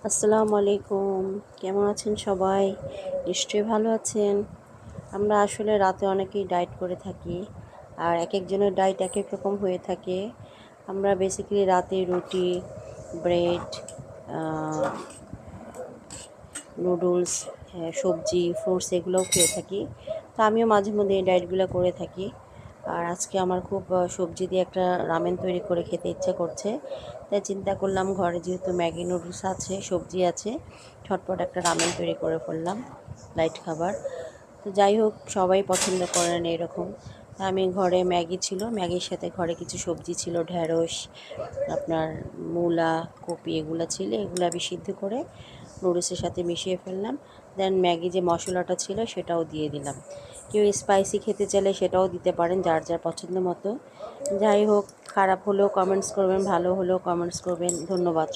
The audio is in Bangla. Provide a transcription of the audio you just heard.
আসসালামু আলাইকুম। কেমন আছেন সবাই? নিশ্চয়ই ভালো আছেন। আমরা আসলে রাতে অনেকেই ডায়েট করে থাকি, আর একেকজনের ডায়েট একেক রকম হয়ে থাকে। আমরা বেসিক্যালি রাতে রুটি, ব্রেড, আ নুডলস, সবজি, ফ্রুটস এগুলোও খেয়ে থাকি। তো আমিও মাঝে মধ্যে এই ডায়েটগুলো করে থাকি। আর আজকে আমার খুব সবজি দিয়ে একটা রামেন তৈরি করে খেতে ইচ্ছা করছে। তাই চিন্তা করলাম ঘরে যেহেতু ম্যাগি নুডলস আছে, সবজি আছে, ঝটপট একটা রামেন তৈরি করে ফেললাম, লাইট খাবার। তো যাই হোক, সবাই পছন্দ করেন এরকম। আমি ঘরে ম্যাগি ছিল, ম্যাগির সাথে ঘরে কিছু সবজি ছিল, ঢ্যাঁড়স, আপনার মূলা, কপি এগুলো ছিল, এগুলো আমি সিদ্ধ করে নুডলসের সাথে মিশিয়ে ফেললাম। দেন ম্যাগি যে মশলাটা ছিল সেটাও দিয়ে দিলাম। কেউ স্পাইসি খেতে চাইলে সেটাও দিতে পারেন, যার যার পছন্দ মতো। যাই হোক, খারাপ হলেও কমেন্টস করবেন, ভালো হলেও কমেন্টস করবেন। ধন্যবাদ।